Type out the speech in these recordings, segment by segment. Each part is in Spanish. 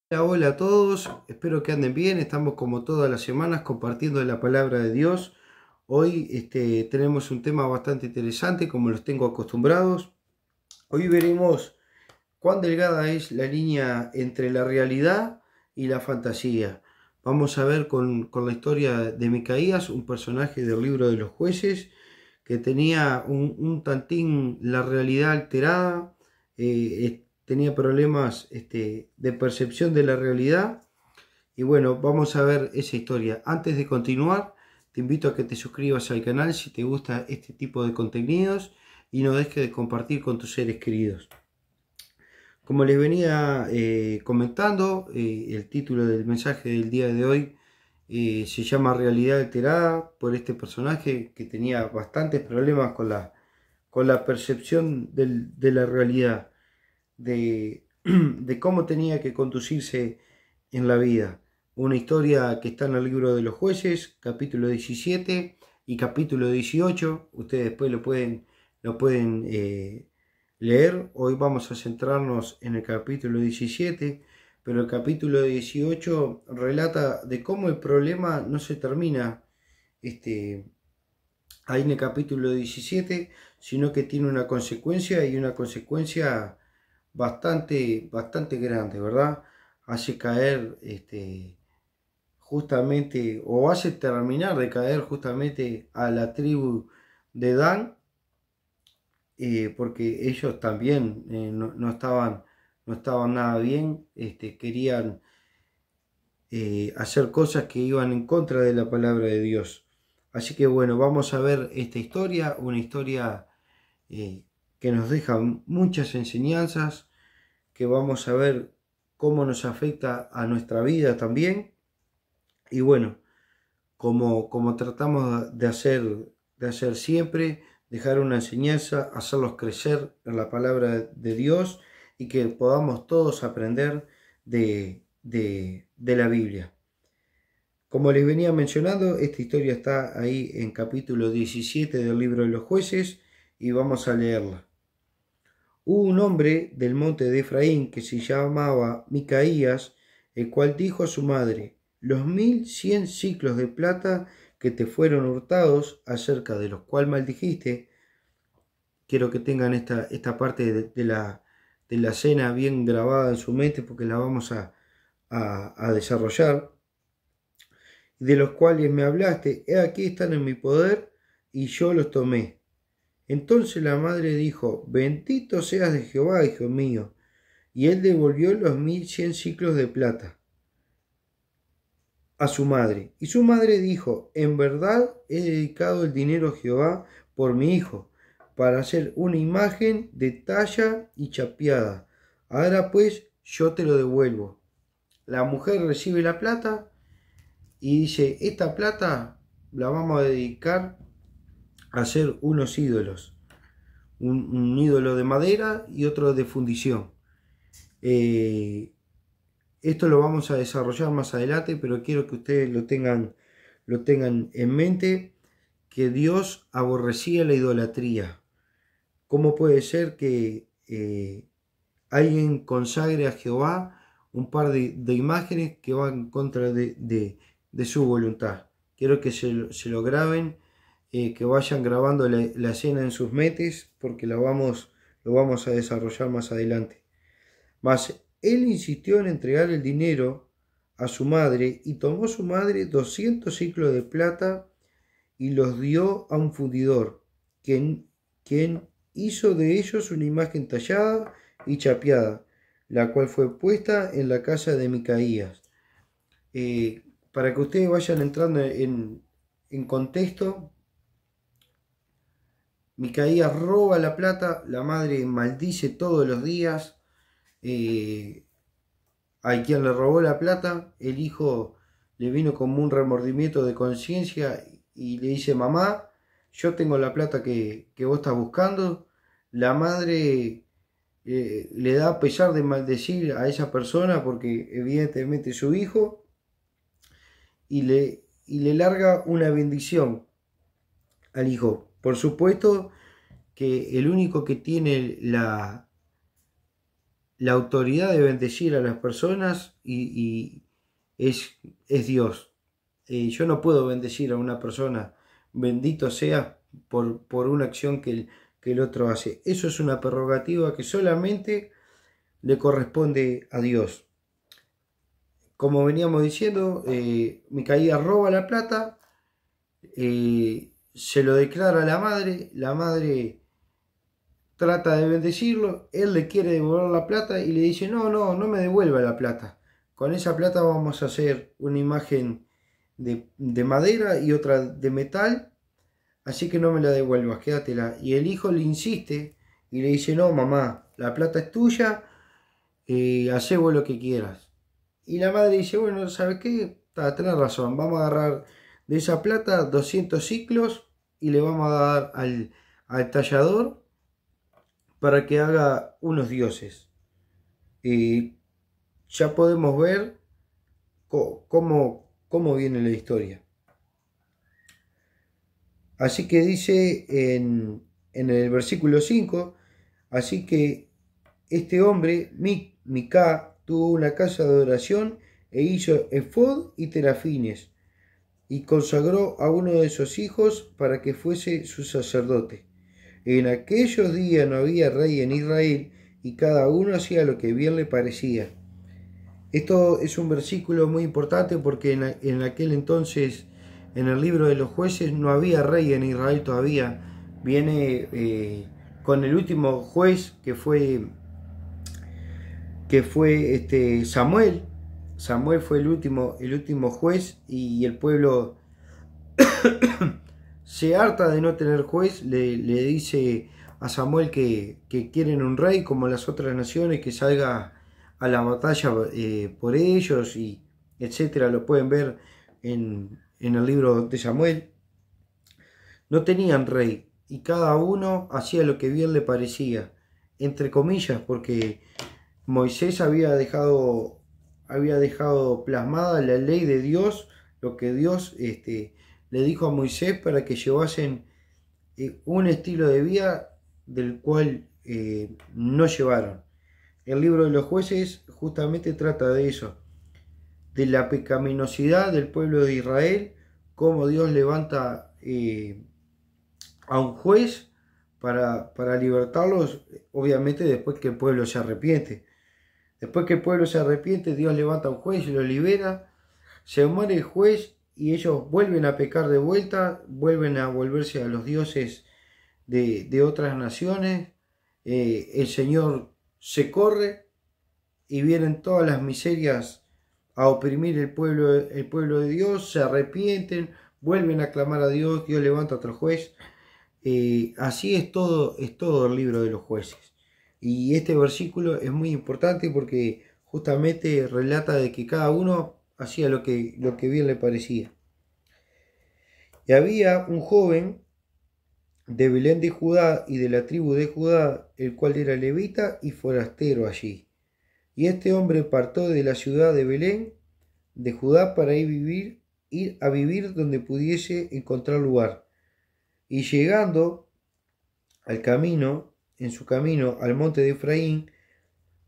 Hola, hola a todos, espero que anden bien. Estamos como todas las semanas compartiendo la palabra de Dios. Hoy tenemos un tema bastante interesante, como los tengo acostumbrados. Hoy veremos cuán delgada es la línea entre la realidad y la fantasía. Vamos a ver con la historia de Micaías, un personaje del libro de los jueces, que tenía un tantín la realidad alterada, tenía problemas de percepción de la realidad. Y bueno, vamos a ver esa historia. Antes de continuar, te invito a que te suscribas al canal si te gusta este tipo de contenidos y no dejes de compartir con tus seres queridos. Como les venía comentando, el título del mensaje del día de hoy se llama Realidad Alterada, por este personaje que tenía bastantes problemas con la percepción de la realidad, de cómo tenía que conducirse en la vida. Una historia que está en el libro de los jueces, capítulo 17 y capítulo 18. Ustedes después lo pueden leer. Hoy vamos a centrarnos en el capítulo 17, pero el capítulo 18 relata de cómo el problema no se termina ahí en el capítulo 17, sino que tiene una consecuencia, y una consecuencia bastante grande, ¿verdad? Hace caer justamente, o hace terminar de caer justamente a la tribu de Dan, porque ellos también no estaban nada bien, querían hacer cosas que iban en contra de la palabra de Dios. Así que bueno, vamos a ver esta historia, una historia que nos deja muchas enseñanzas, que vamos a ver cómo nos afecta a nuestra vida también. Y bueno, como tratamos de hacer siempre, dejar una enseñanza, hacerlos crecer en la palabra de Dios y que podamos todos aprender de la Biblia. Como les venía mencionando, esta historia está ahí en capítulo 17 del libro de los jueces y vamos a leerla. Hubo un hombre del monte de Efraín que se llamaba Micaías, el cual dijo a su madre: los 1100 siclos de plata que te fueron hurtados, acerca de los cuales maldijiste. Quiero que tengan esta parte de la cena bien grabada en su mente, porque la vamos a desarrollar. De los cuales me hablaste, he aquí están en mi poder, y yo los tomé. Entonces la madre dijo: bendito seas de Jehová, hijo mío. Y él devolvió los 1100 siclos de plata a su madre. Y su madre dijo: en verdad he dedicado el dinero a Jehová por mi hijo, para hacer una imagen de talla y chapeada. Ahora pues yo te lo devuelvo. La mujer recibe la plata y dice: esta plata la vamos a dedicar a hacer unos ídolos. Un ídolo de madera y otro de fundición. Esto lo vamos a desarrollar más adelante, pero quiero que ustedes lo tengan en mente, que Dios aborrecía la idolatría. ¿Cómo puede ser que alguien consagre a Jehová un par de imágenes que van en contra de su voluntad? Quiero que se lo graben, que vayan grabando la escena en sus mentes, porque lo vamos a desarrollar más adelante. Mas él insistió en entregar el dinero a su madre, y tomó su madre 200 siclos de plata y los dio a un fundidor, quien hizo de ellos una imagen tallada y chapeada, la cual fue puesta en la casa de Micaías. Para que ustedes vayan entrando en contexto, Micaías roba la plata, la madre maldice todos los días a quien le robó la plata. El hijo le vino como un remordimiento de conciencia y le dice: mamá, yo tengo la plata que vos estás buscando. La madre le da a pesar de maldecir a esa persona, porque evidentemente es su hijo, y le larga una bendición al hijo. Por supuesto que el único que tiene la autoridad de bendecir a las personas y es Dios. Yo no puedo bendecir a una persona, bendito sea por una acción que el otro hace. Eso es una prerrogativa que solamente le corresponde a Dios. Como veníamos diciendo, Micaías roba la plata, se lo declara a la madre trata de bendecirlo, él le quiere devolver la plata y le dice, no me devuelva la plata. Con esa plata vamos a hacer una imagen de madera y otra de metal, así que no me la devuelvas, quédatela. Y el hijo le insiste y le dice, no mamá, la plata es tuya, hacé vos lo que quieras. Y la madre dice, bueno, ¿sabes qué? Tenés razón, vamos a agarrar de esa plata 200 ciclos y le vamos a dar al tallador para que haga unos dioses. Ya podemos ver cómo viene la historia. Así que dice en el versículo 5, así que este hombre, Micá, tuvo una casa de oración e hizo efod y terafines, y consagró a uno de sus hijos para que fuese su sacerdote. En aquellos días no había rey en Israel, y cada uno hacía lo que bien le parecía. Esto es un versículo muy importante porque en aquel entonces, en el libro de los jueces, no había rey en Israel todavía. Viene con el último juez que fue Samuel. Samuel fue el último juez, y el pueblo se harta de no tener juez, le dice a Samuel que quieren un rey como las otras naciones, que salga a la batalla por ellos, y etcétera. Lo pueden ver en el libro de Samuel. No tenían rey y cada uno hacía lo que bien le parecía, entre comillas, porque Moisés había dejado plasmada la ley de Dios, lo que Dios le dijo a Moisés para que llevasen un estilo de vida del cual no llevaron. El libro de los jueces justamente trata de eso, de la pecaminosidad del pueblo de Israel, cómo Dios levanta a un juez para libertarlos, obviamente después que el pueblo se arrepiente. Después que el pueblo se arrepiente, Dios levanta a un juez y lo libera. Se muere el juez y ellos vuelven a pecar de vuelta, vuelven a volverse a los dioses de otras naciones. El Señor se corre y vienen todas las miserias a oprimir el pueblo de Dios, se arrepienten, vuelven a clamar a Dios, Dios levanta otro juez. Así es todo el libro de los jueces. Y este versículo es muy importante porque justamente relata de que cada uno hacía lo que bien le parecía. Y había un joven de Belén de Judá y de la tribu de Judá, el cual era levita y forastero allí. Y este hombre partió de la ciudad de Belén de Judá para ir a vivir donde pudiese encontrar lugar. Y llegando en su camino al monte de Efraín,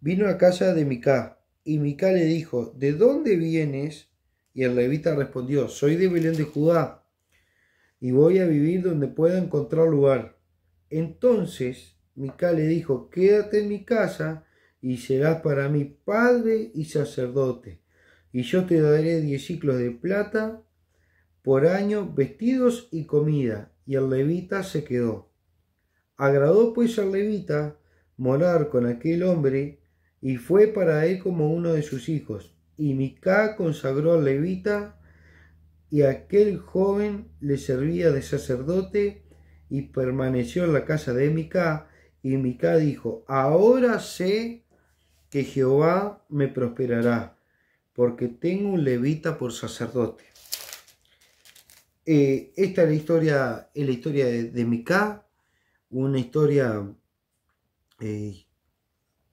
vino a casa de Micá, y Micá le dijo, ¿de dónde vienes? Y el levita respondió, soy de Belén de Judá, y voy a vivir donde pueda encontrar lugar. Entonces Micá le dijo, quédate en mi casa, y serás para mí padre y sacerdote, y yo te daré 10 siclos de plata por año, vestidos y comida. Y el levita se quedó. Agradó pues al levita morar con aquel hombre, y fue para él como uno de sus hijos. Y Micá consagró al levita, y aquel joven le servía de sacerdote, y permaneció en la casa de Micá. Y Micá dijo, ahora sé que Jehová me prosperará, porque tengo un levita por sacerdote. Esta es la historia de Micá, una historia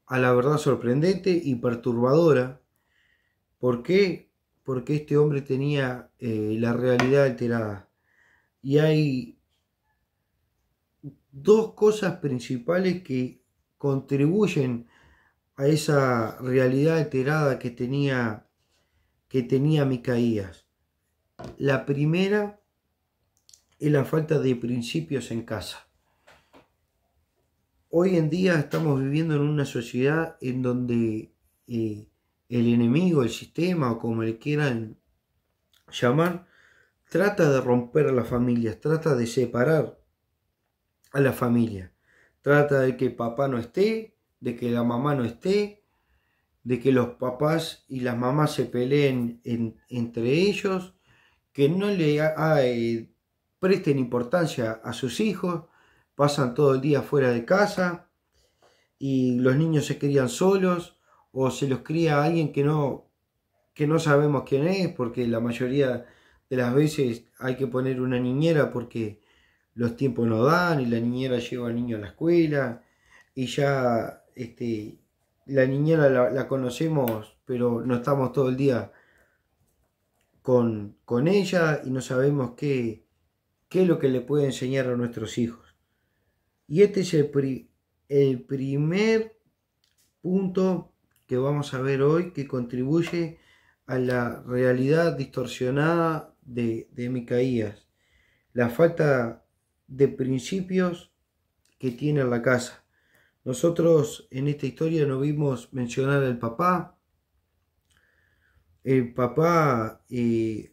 a la verdad sorprendente y perturbadora. ¿Por qué? Porque este hombre tenía la realidad alterada. Y hay dos cosas principales que contribuyen a esa realidad alterada que tenía Micaías. La primera es la falta de principios en casa. Hoy en día estamos viviendo en una sociedad en donde el enemigo, el sistema o como le quieran llamar, trata de romper a las familias, trata de separar a la familia, trata de que papá no esté, de que la mamá no esté, de que los papás y las mamás se peleen entre ellos, que no le presten importancia a sus hijos, pasan todo el día fuera de casa y los niños se crían solos o se los cría alguien que no sabemos quién es, porque la mayoría de las veces hay que poner una niñera porque los tiempos no dan y la niñera lleva al niño a la escuela y ya la niñera la conocemos, pero no estamos todo el día con ella y no sabemos qué es lo que le puede enseñar a nuestros hijos. Y este es el primer punto que vamos a ver hoy que contribuye a la realidad distorsionada de Micaías, la falta de principios que tiene en la casa. Nosotros en esta historia no vimos mencionar al papá. El papá en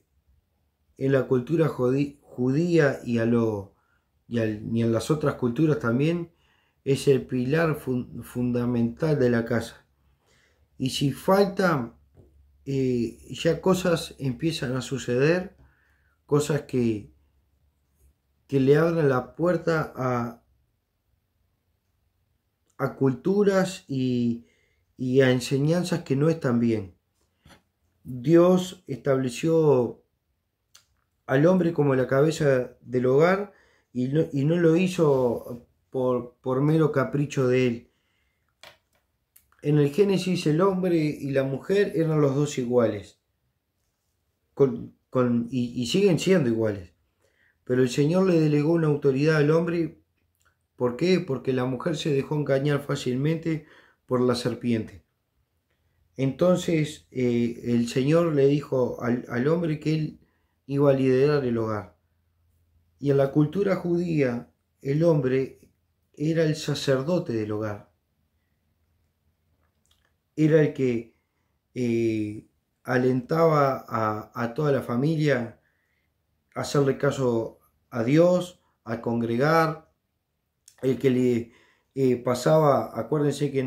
la cultura judía y en las otras culturas también es el pilar fundamental de la casa. Y si falta, ya cosas empiezan a suceder, cosas que le abran la puerta a culturas y a enseñanzas que no están bien. Dios estableció al hombre como la cabeza del hogar y no lo hizo por mero capricho de él. En el Génesis el hombre y la mujer eran los dos iguales y siguen siendo iguales, pero el Señor le delegó una autoridad al hombre. ¿Por qué? Porque la mujer se dejó engañar fácilmente por la serpiente. Entonces el Señor le dijo al hombre que él iba a liderar el hogar. Y en la cultura judía el hombre era el sacerdote del hogar. Era el que alentaba a toda la familia a hacerle caso a Dios, a congregar, el que le pasaba. Acuérdense que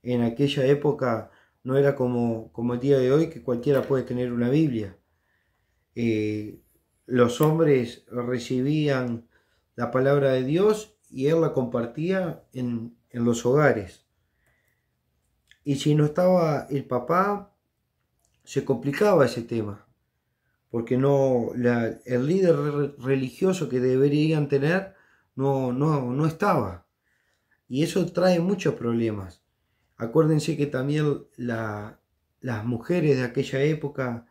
en aquella época no era como el día de hoy, que cualquiera puede tener una Biblia. Los hombres recibían la palabra de Dios y él la compartía en los hogares. Y si no estaba el papá, se complicaba ese tema, porque el líder religioso que deberían tener no estaba. Y eso trae muchos problemas. Acuérdense que también las mujeres de aquella época,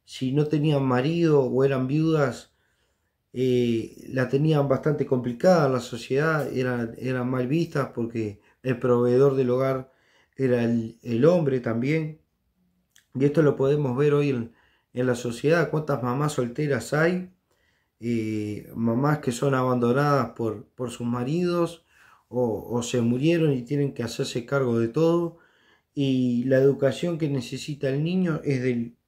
si no tenían marido o eran viudas, la tenían bastante complicada en la sociedad, eran mal vistas porque el proveedor del hogar era el hombre también. Y esto lo podemos ver hoy en la sociedad. ¿Cuántas mamás solteras hay? Mamás que son abandonadas por sus maridos o se murieron y tienen que hacerse cargo de todo. Y la educación que necesita el niño es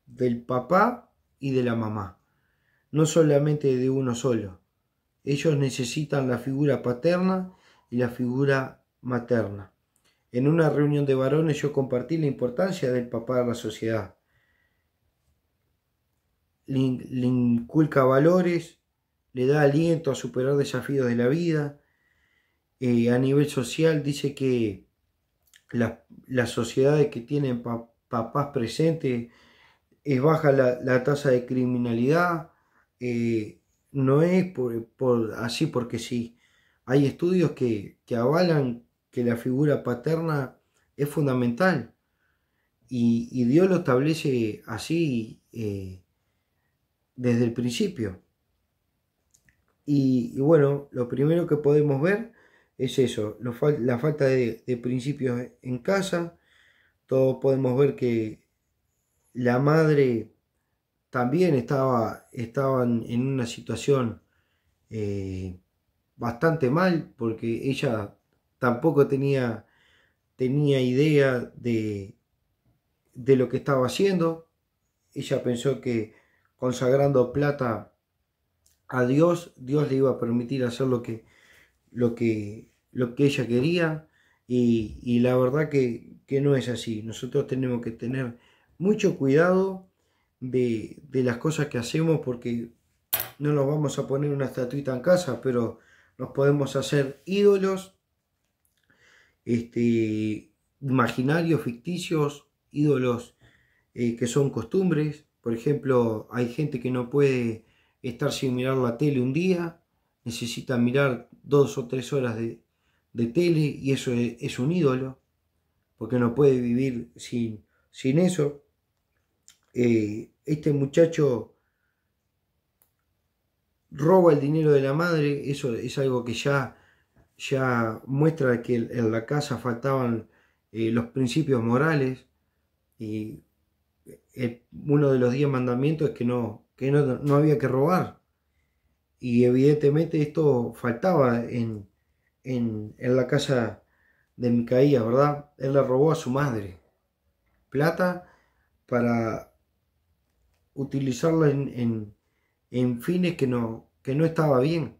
del papá y de la mamá, no solamente de uno solo. Ellos necesitan la figura paterna y la figura materna. En una reunión de varones yo compartí la importancia del papá a la sociedad. Le inculca valores, le da aliento a superar desafíos de la vida. A nivel social dice que las sociedades que tienen papás presentes es baja la tasa de criminalidad. No es así porque sí. Hay estudios que avalan que la figura paterna es fundamental y Dios lo establece así desde el principio. Y bueno, lo primero que podemos ver es eso, la falta de principios en casa. Todos podemos ver que la madre también estaban en una situación bastante mal, porque ella tampoco tenía idea de lo que estaba haciendo. Ella pensó que consagrando plata a Dios, Dios le iba a permitir hacer lo que ella quería, y la verdad que no es así. Nosotros tenemos que tener mucho cuidado de las cosas que hacemos, porque no nos vamos a poner una estatuita en casa, pero nos podemos hacer ídolos imaginarios, ficticios, ídolos que son costumbres. Por ejemplo, hay gente que no puede estar sin mirar la tele un día, necesita mirar 2 o 3 horas de tele, y eso es un ídolo, porque no puede vivir sin eso. Este muchacho roba el dinero de la madre. Eso es algo que ya muestra que en la casa faltaban los principios morales, y uno de los 10 mandamientos es que no había que robar, y evidentemente esto faltaba en la casa de Micaías, ¿verdad? Él le robó a su madre plata para utilizarla en fines que no estaba bien.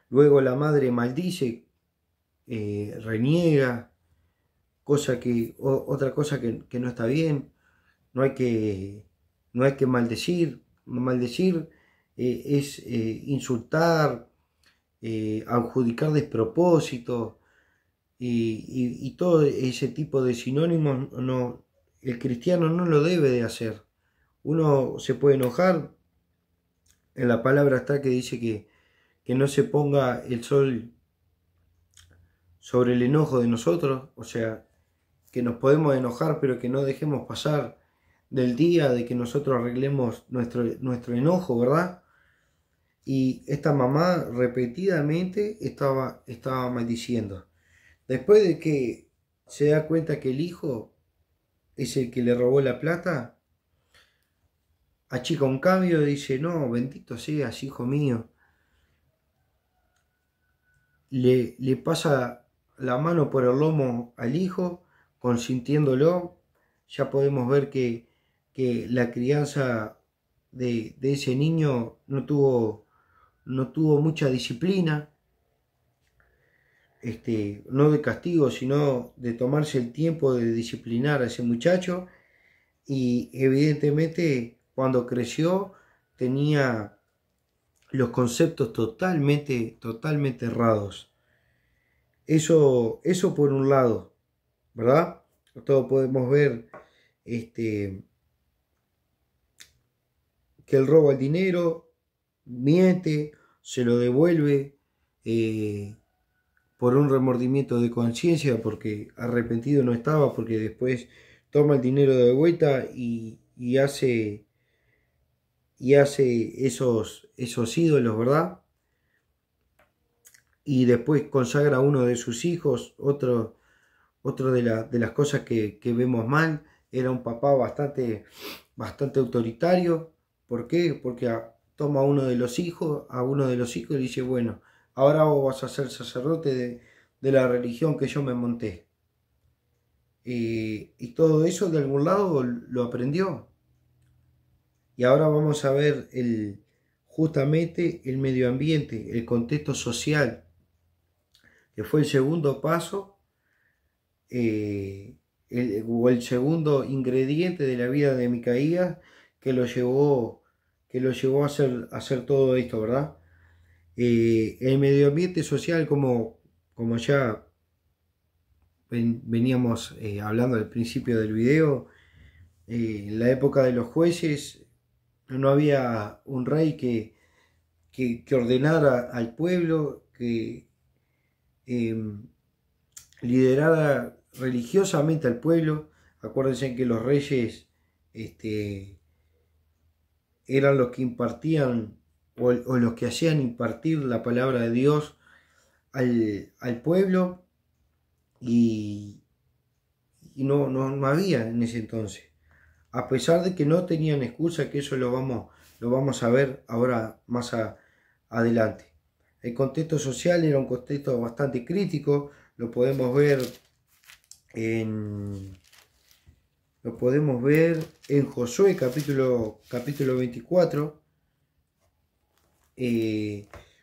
Luego la madre maldice, reniega, otra cosa que no está bien. No hay que maldecir. Maldecir es insultar, adjudicar despropósitos, y todo ese tipo de sinónimos. El cristiano no lo debe de hacer. Uno se puede enojar. En la palabra está que dice que no se ponga el sol sobre el enojo de nosotros. O sea, que nos podemos enojar, pero que no dejemos pasar del día de que nosotros arreglemos nuestro enojo, ¿verdad? Y esta mamá repetidamente estaba maldiciendo. Después de que se da cuenta que el hijo es el que le robó la plata, achica un cambio y dice: no, bendito seas, hijo mío. Le pasa la mano por el lomo al hijo, consintiéndolo. Ya podemos ver que la crianza de ese niño no tuvo mucha disciplina, no de castigo, sino de tomarse el tiempo de disciplinar a ese muchacho. Y evidentemente cuando creció tenía los conceptos totalmente errados. Eso por un lado, ¿verdad? Todos podemos ver que él roba el dinero, miente, se lo devuelve por un remordimiento de conciencia, porque arrepentido no estaba, porque después toma el dinero de vuelta y hace esos ídolos, ¿verdad? Y después consagra a uno de sus hijos. Otro de las cosas que vemos mal: era un papá bastante autoritario. ¿Por qué? Porque toma a uno de los hijos y dice: bueno, ahora vos vas a ser sacerdote de la religión que yo me monté. Y todo eso de algún lado lo aprendió. Y ahora vamos a ver justamente el medio ambiente, el contexto social, que fue el segundo paso, o el segundo ingrediente de la vida de Micaías, que lo llevó a hacer todo esto, ¿verdad? El medio ambiente social, como ya veníamos hablando al principio del video, en la época de los jueces no había un rey que ordenara al pueblo, que liderara religiosamente al pueblo. Acuérdense que los reyes eran los que impartían o los que hacían impartir la palabra de Dios al pueblo y no había en ese entonces. A pesar de que no tenían excusa, que eso lo vamos a ver ahora más adelante. El contexto social era un contexto bastante crítico, lo podemos ver en Josué capítulo 24.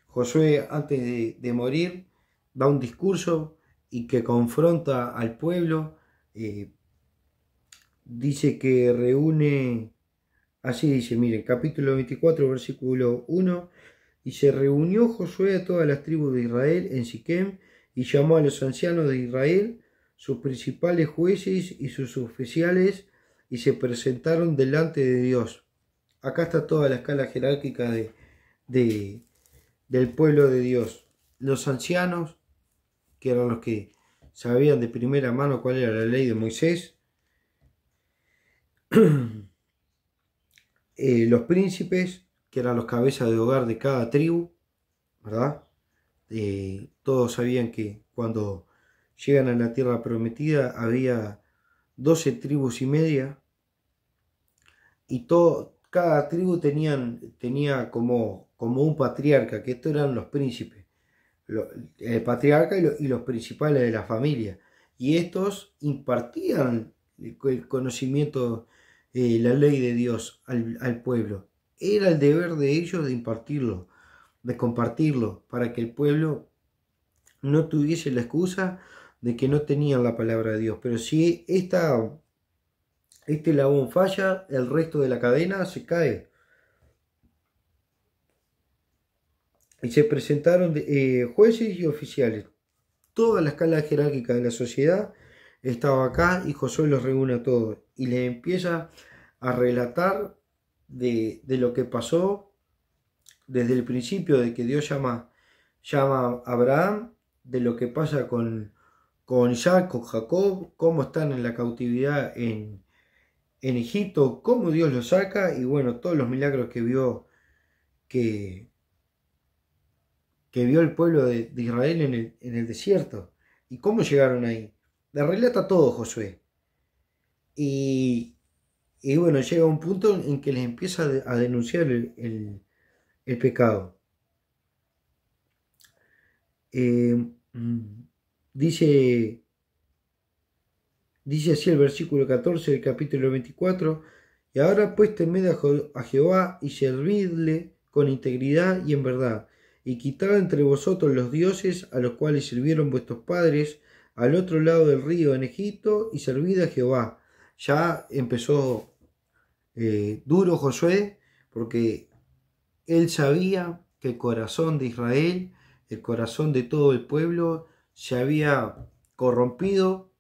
Josué antes de morir da un discurso y que confronta al pueblo. Dice que reúne, así dice, miren, capítulo 24, versículo 1, y se reunió Josué a todas las tribus de Israel en Siquem, y llamó a los ancianos de Israel, sus principales jueces y sus oficiales, y se presentaron delante de Dios. Acá está toda la escala jerárquica del pueblo de Dios. Los ancianos, que eran los que sabían de primera mano cuál era la ley de Moisés, los príncipes, que eran los cabezas de hogar de cada tribu, ¿verdad? Todos sabían que cuando llegan a la tierra prometida había 12 tribus y media, y cada tribu tenía como un patriarca, que estos eran los príncipes, el patriarca y los principales de la familia, y estos impartían el conocimiento, la ley de Dios al pueblo. Era el deber de ellos de impartirlo, de compartirlo, para que el pueblo no tuviese la excusa de que no tenían la palabra de Dios. Pero si este eslabón falla, el resto de la cadena se cae. Y se presentaron jueces y oficiales. Toda la escala jerárquica de la sociedad estaba acá, y Josué los reúne a todos y les empieza a relatar de lo que pasó desde el principio, de que Dios llama a Abraham, de lo que pasa con Isaac, con Jacob, cómo están en la cautividad en Egipto, cómo Dios los saca, y bueno, todos los milagros que vio el pueblo de Israel en el desierto, y cómo llegaron ahí. Le relata todo Josué. Y bueno, llega un punto en que les empieza a denunciar el pecado. Dice así el versículo 14 del capítulo 24: y ahora pues temed a Jehová y servidle con integridad y en verdad, y quitad entre vosotros los dioses a los cuales sirvieron vuestros padres al otro lado del río en Egipto, y servid a Jehová. Ya empezó duro Josué, porque él sabía que el corazón de Israel, el corazón de todo el pueblo, se había corrompido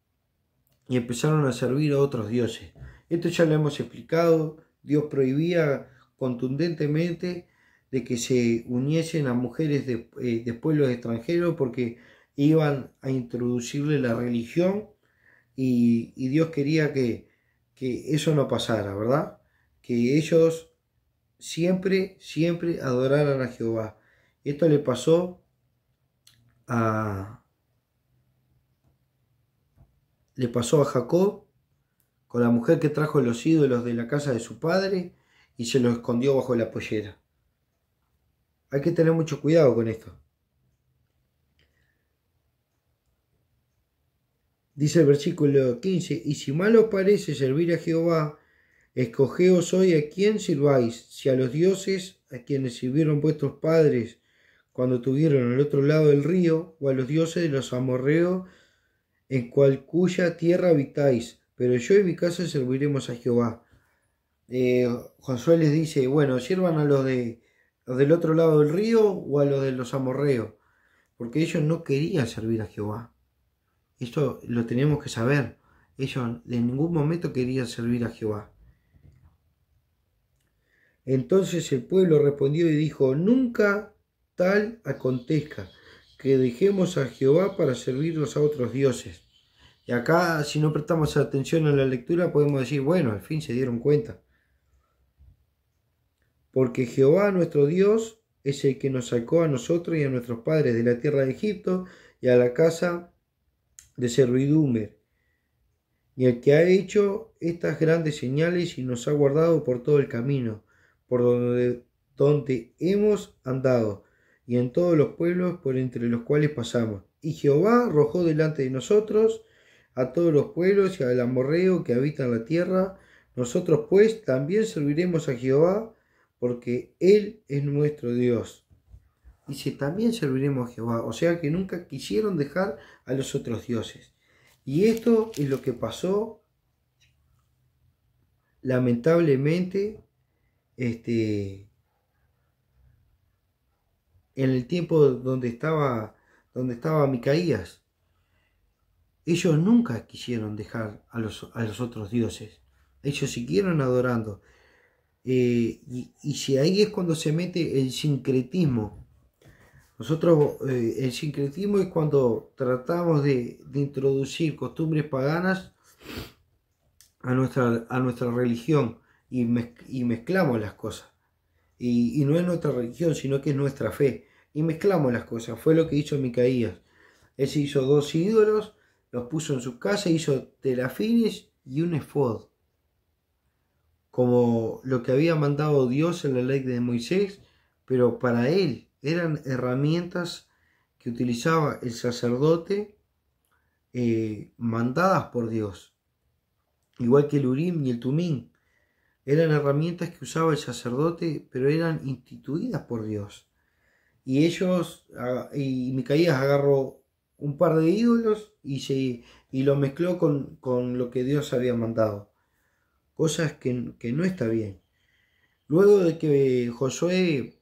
y empezaron a servir a otros dioses. Esto ya lo hemos explicado. Dios prohibía contundentemente de que se uniesen a mujeres de pueblos extranjeros, porque iban a introducirle la religión, y Dios quería que eso no pasara, ¿verdad? Que ellos siempre adoraran a Jehová. Esto le pasó a Jacob con la mujer que trajo los ídolos de la casa de su padre y se los escondió bajo la pollera. Hay que tener mucho cuidado con esto. Dice el versículo 15: y si mal os parece servir a Jehová, escogeos hoy a quién sirváis, si a los dioses a quienes sirvieron vuestros padres cuando tuvieron al otro lado del río, o a los dioses de los amorreos en cuya tierra habitáis, pero yo y mi casa serviremos a Jehová. Josué les dice, bueno, sirvan a los del otro lado del río o a los de los amorreos, porque ellos no querían servir a Jehová. Esto lo tenemos que saber. Ellos en ningún momento querían servir a Jehová. Entonces el pueblo respondió y dijo: nunca tal acontezca, que dejemos a Jehová para servirnos a otros dioses. Y acá, si no prestamos atención a la lectura, podemos decir, bueno, al fin se dieron cuenta. Porque Jehová nuestro Dios es el que nos sacó a nosotros y a nuestros padres de la tierra de Egipto y a la casa de servidumbre, y el que ha hecho estas grandes señales y nos ha guardado por todo el camino, por donde hemos andado, y en todos los pueblos por entre los cuales pasamos. Y Jehová arrojó delante de nosotros a todos los pueblos y al amorreo que habita en la tierra. Nosotros pues también serviremos a Jehová, porque Él es nuestro Dios. Dice, también serviremos a Jehová. O sea que nunca quisieron dejar a los otros dioses. Y esto es lo que pasó, lamentablemente, en el tiempo donde estaba Micaías. Ellos nunca quisieron dejar a los otros dioses. Ellos siguieron adorando. Y si ahí es cuando se mete el sincretismo. Nosotros, el sincretismo es cuando tratamos de introducir costumbres paganas a nuestra religión y mezclamos las cosas. Y no es nuestra religión, sino que es nuestra fe. Y mezclamos las cosas. Fue lo que hizo Micaías. Él se hizo 2 ídolos, los puso en su casa, hizo terafines y un efod, como lo que había mandado Dios en la ley de Moisés, pero para él eran herramientas que utilizaba el sacerdote, mandadas por Dios, igual que el Urim y el Tumim. Eran herramientas que usaba el sacerdote, pero eran instituidas por Dios. Y y Micaías agarró un par de ídolos y lo mezcló con lo que Dios había mandado. Cosas que no está bien. Luego de que Josué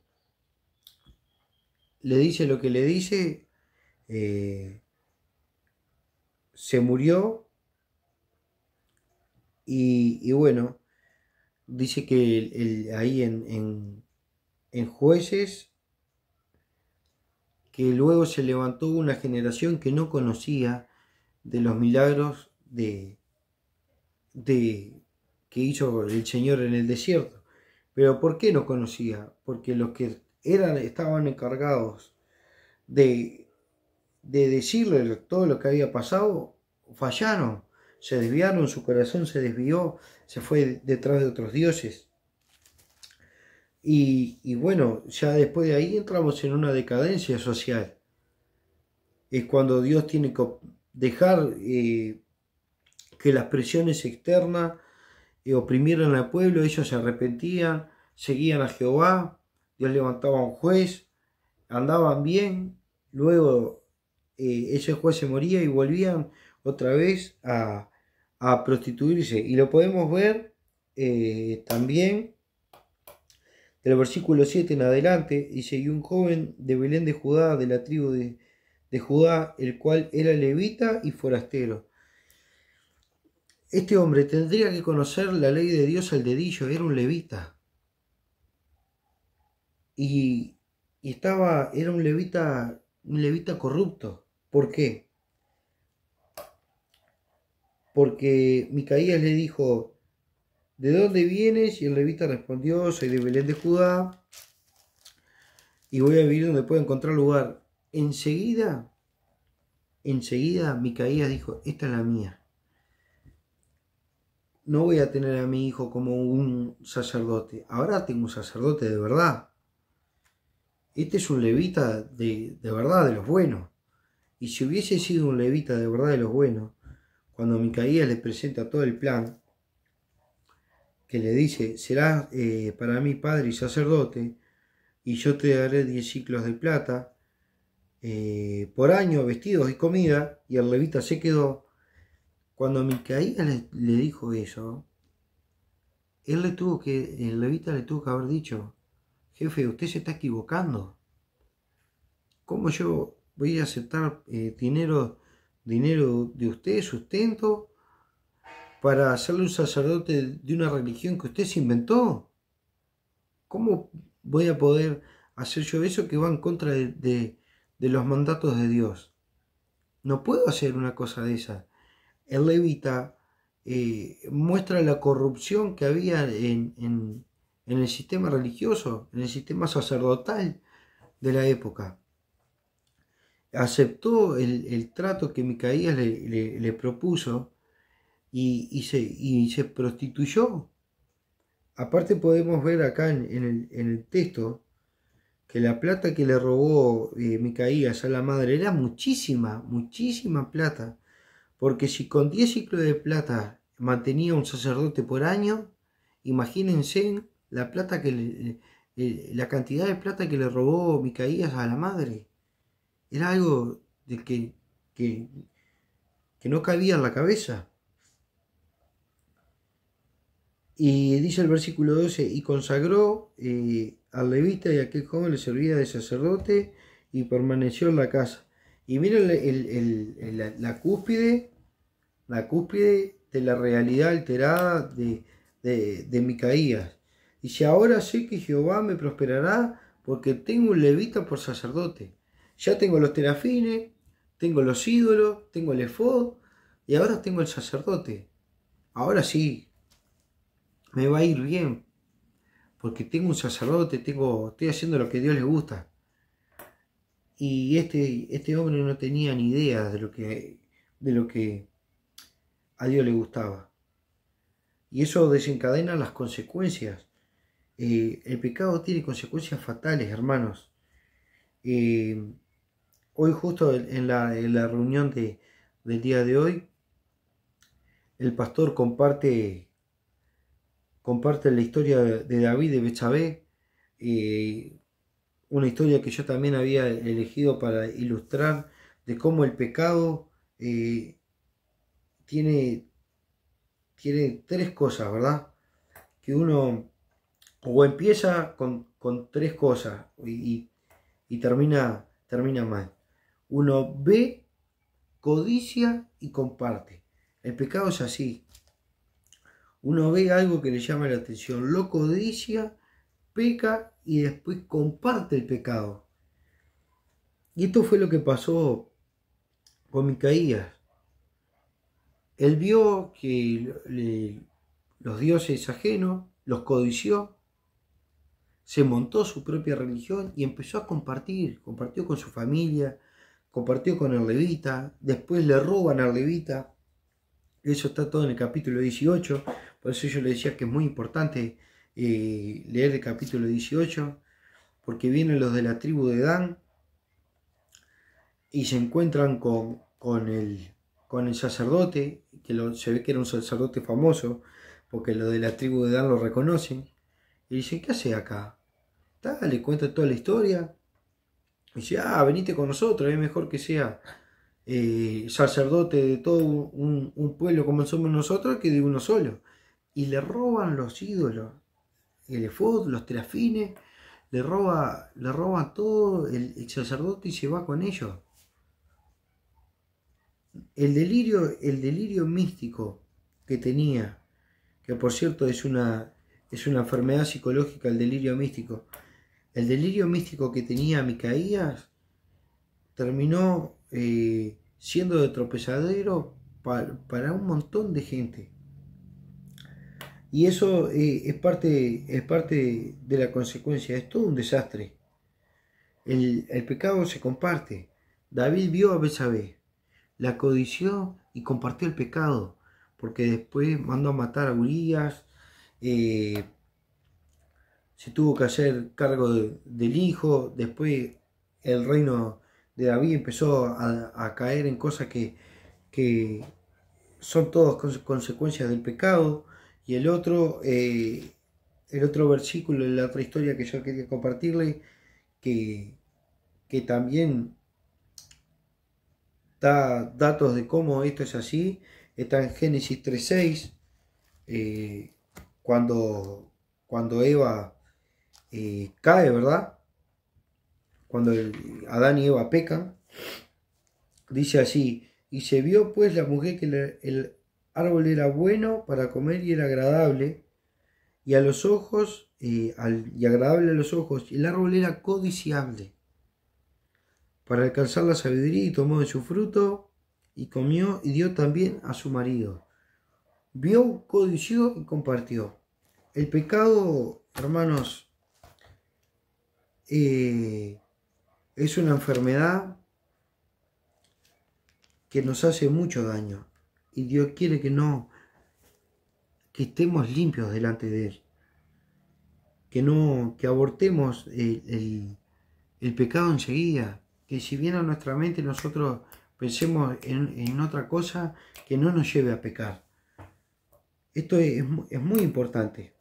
le dice lo que le dice, se murió y bueno, dice que ahí en Jueces, que luego se levantó una generación que no conocía de los milagros que hizo el Señor en el desierto. Pero ¿por qué no conocía? Porque los que estaban encargados de decirle todo lo que había pasado, fallaron, se desviaron, su corazón se desvió, se fue detrás de otros dioses. Y bueno, ya después de ahí entramos en una decadencia social. Es cuando Dios tiene que dejar que las presiones externas oprimieron al pueblo. Ellos se arrepentían, seguían a Jehová, Dios levantaba un juez, andaban bien, luego ese juez se moría y volvían otra vez a prostituirse. Y lo podemos ver también del versículo 7 en adelante. Dice, y un joven de Belén de Judá, de la tribu de Judá, el cual era levita y forastero. Este hombre tendría que conocer la ley de Dios al dedillo, era un levita. Y era un levita corrupto. ¿Por qué? Porque Micaías le dijo, ¿de dónde vienes? Y el levita respondió, soy de Belén de Judá y voy a vivir donde pueda encontrar lugar. Enseguida Micaías dijo, esta es la mía. No voy a tener a mi hijo como un sacerdote. Ahora tengo un sacerdote de verdad. Este es un levita de verdad, de los buenos. Y si hubiese sido un levita de verdad de los buenos, cuando Micaías le presenta todo el plan, que le dice, serás para mí padre y sacerdote, y yo te daré 10 ciclos de plata por año, vestidos y comida, y el levita se quedó. Cuando Micaías le dijo eso, el levita le tuvo que haber dicho, jefe, usted se está equivocando. ¿Cómo yo voy a aceptar dinero de usted, sustento, para hacerle un sacerdote de una religión que usted se inventó? ¿Cómo voy a poder hacer yo eso que va en contra de los mandatos de Dios? No puedo hacer una cosa de esa. El levita muestra la corrupción que había en el sistema religioso, en el sistema sacerdotal, de la época. Aceptó el trato que Micaías le propuso y se prostituyó. Aparte podemos ver acá en el texto que la plata que le robó Micaías a la madre era muchísima, muchísima plata. Porque si con 10 ciclos de plata mantenía un sacerdote por año, imagínense la plata la cantidad de plata que le robó Micaías a la madre. Era algo de que no cabía en la cabeza. Y dice el versículo 12, y consagró al levita y a aquel joven le servía de sacerdote y permaneció en la casa. Y miren la cúspide de la realidad alterada de Micaías. Dice, ahora sé que Jehová me prosperará porque tengo un levita por sacerdote. Ya tengo los terafines, tengo los ídolos, tengo el efod y ahora tengo el sacerdote. Ahora sí, me va a ir bien porque tengo un sacerdote, estoy haciendo lo que a Dios le gusta. Y este hombre no tenía ni idea de lo que a Dios le gustaba. Y eso desencadena las consecuencias. El pecado tiene consecuencias fatales, hermanos. Hoy justo en la reunión del día de hoy, el pastor comparte la historia de David de Betsabé, una historia que yo también había elegido para ilustrar de cómo el pecado tiene tres cosas, ¿verdad? Que uno o empieza con tres cosas y termina mal. Uno ve, codicia y comparte. El pecado es así. Uno ve algo que le llama la atención, lo codicia, peca y después comparte el pecado. Y esto fue lo que pasó con Micaías. Él vio que los dioses ajenos los codició, se montó su propia religión y empezó a compartió con su familia, compartió con el levita, después le roban al levita. Eso está todo en el capítulo 18, por eso yo le decía que es muy importante leer el capítulo 18, porque vienen los de la tribu de Dan y se encuentran con el sacerdote, que se ve que era un sacerdote famoso, porque los de la tribu de Dan lo reconocen, y dicen, ¿qué hace acá? Le cuenta toda la historia, y dice, venite con nosotros, es mejor que sea sacerdote de todo un pueblo como somos nosotros que de uno solo. Y le roban los ídolos, el efod, los terafines, le roba todo el sacerdote y se va con ellos. El delirio místico que tenía, que por cierto es una enfermedad psicológica, el delirio místico. El delirio místico que tenía Micaías terminó siendo de tropezadero para un montón de gente. Y eso es parte de la consecuencia, es todo un desastre. El pecado se comparte. David vio a Betsabé, la codició y compartió el pecado, porque después mandó a matar a Urías, se tuvo que hacer cargo del hijo, después el reino de David empezó a caer en cosas que son todas consecuencias del pecado. Y el otro versículo, la otra historia que yo quería compartirle, que también da datos de cómo esto es así, está en Génesis 3:6, cuando Eva cae, ¿verdad? Cuando Adán y Eva pecan, dice así, y se vio pues la mujer que el árbol era bueno para comer y era agradable, y a los ojos, y agradable a los ojos, y el árbol era codiciable para alcanzar la sabiduría, y tomó de su fruto, y comió, y dio también a su marido. Vio, codició y compartió. El pecado, hermanos, Es una enfermedad que nos hace mucho daño. Y Dios quiere que estemos limpios delante de Él. Que abortemos el pecado enseguida. Que si viene a nuestra mente nosotros pensemos en otra cosa, que no nos lleve a pecar. Esto es muy importante.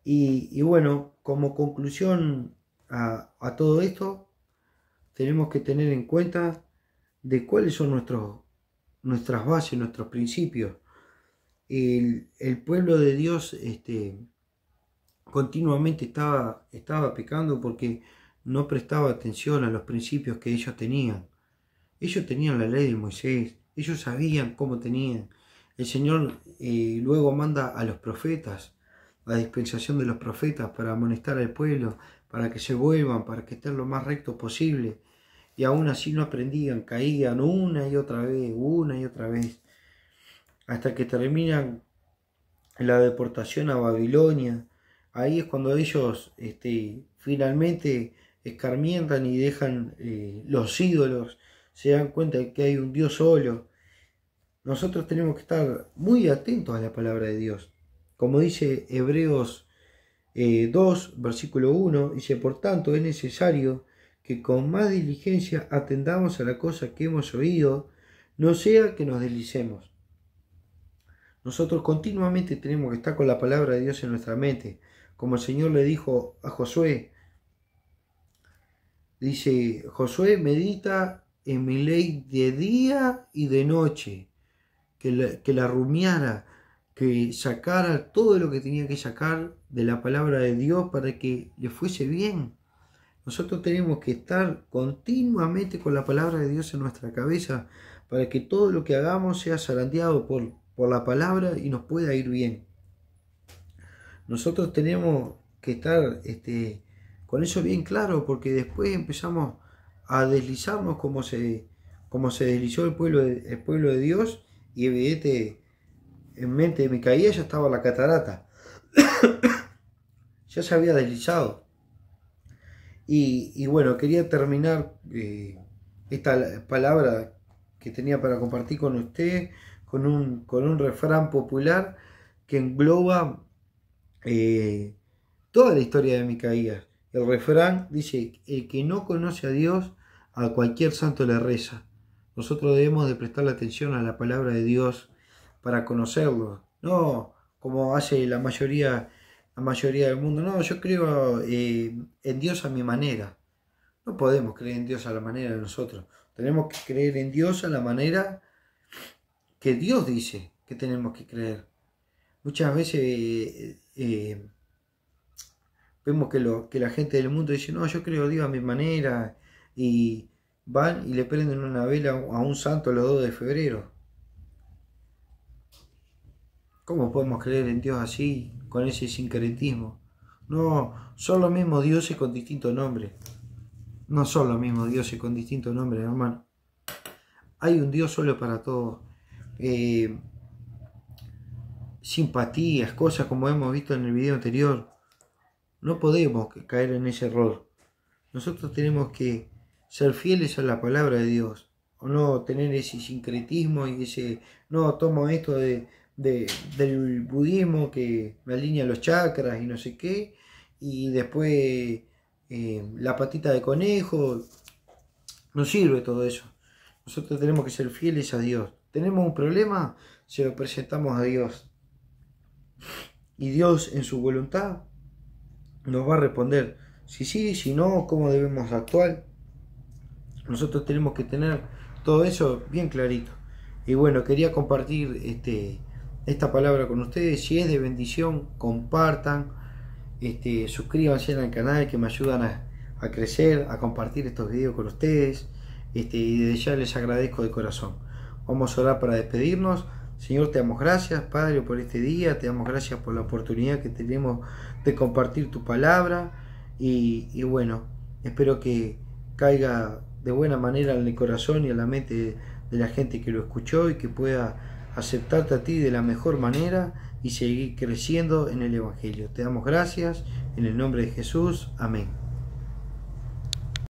Y bueno, como conclusión a todo esto, tenemos que tener en cuenta de cuáles son nuestras bases, nuestros principios. El pueblo de Dios continuamente estaba pecando porque no prestaba atención a los principios que ellos tenían. Ellos tenían la ley de Moisés, ellos sabían cómo tenían. El Señor luego manda a los profetas, la dispensación de los profetas para amonestar al pueblo, para que se vuelvan, para que estén lo más rectos posible. Y aún así no aprendían, caían una y otra vez, hasta que terminan la deportación a Babilonia. Ahí es cuando ellos finalmente escarmientan y dejan los ídolos, se dan cuenta de que hay un Dios solo. Nosotros tenemos que estar muy atentos a la palabra de Dios. Como dice Hebreos 2, versículo 1, dice: por tanto es necesario que con más diligencia atendamos a la cosa que hemos oído, no sea que nos deslicemos. Nosotros continuamente tenemos que estar con la palabra de Dios en nuestra mente, como el Señor le dijo a Josué. Dice: Josué, medita en mi ley de día y de noche, que la rumiara, que sacara todo lo que tenía que sacar de la palabra de Dios para que le fuese bien. Nosotros tenemos que estar continuamente con la palabra de Dios en nuestra cabeza para que todo lo que hagamos sea zarandeado por la palabra y nos pueda ir bien. Nosotros tenemos que estar con eso bien claro, porque después empezamos a deslizarnos como se deslizó el pueblo de Dios, y evidente en mente de Micaías ya estaba la catarata. Ya se había deslizado. Y bueno, quería terminar esta palabra que tenía para compartir con usted con un refrán popular que engloba toda la historia de Micaías. El refrán dice: el que no conoce a Dios, a cualquier santo le reza. Nosotros debemos de prestarle atención a la palabra de Dios para conocerlo, no como hace la mayoría del mundo. No, yo creo en Dios a mi manera. No podemos creer en Dios a la manera de nosotros. Tenemos que creer en Dios a la manera que Dios dice que tenemos que creer. Muchas veces vemos que la gente del mundo dice: no, yo creo en Dios a mi manera, y van y le prenden una vela a un santo los 2 de febrero. ¿Cómo podemos creer en Dios así, con ese sincretismo? No, son los mismos dioses con distintos nombres. No son los mismos dioses con distintos nombres, hermano. Hay un Dios solo para todos. Simpatías, cosas como hemos visto en el video anterior. No podemos caer en ese error. Nosotros tenemos que ser fieles a la palabra de Dios, o no tener ese sincretismo y ese: no, tomo esto del budismo que me alinea los chakras y no sé qué, y después la patita de conejo. No sirve todo eso. Nosotros tenemos que ser fieles a Dios. Tenemos un problema, se lo presentamos a Dios, y Dios en su voluntad nos va a responder si sí, si no, cómo debemos actuar. Nosotros tenemos que tener todo eso bien clarito. Y bueno, quería compartir esta palabra con ustedes. Si es de bendición, compartan, suscríbanse al canal, que me ayudan a crecer, a compartir estos videos con ustedes, y desde ya les agradezco de corazón. Vamos a orar para despedirnos. Señor, te damos gracias, Padre, por este día. Te damos gracias por la oportunidad que tenemos de compartir tu palabra. Y bueno, espero que caiga de buena manera en el corazón y en la mente de la gente que lo escuchó, y que pueda aceptarte a ti de la mejor manera y seguir creciendo en el Evangelio. Te damos gracias en el nombre de Jesús. Amén.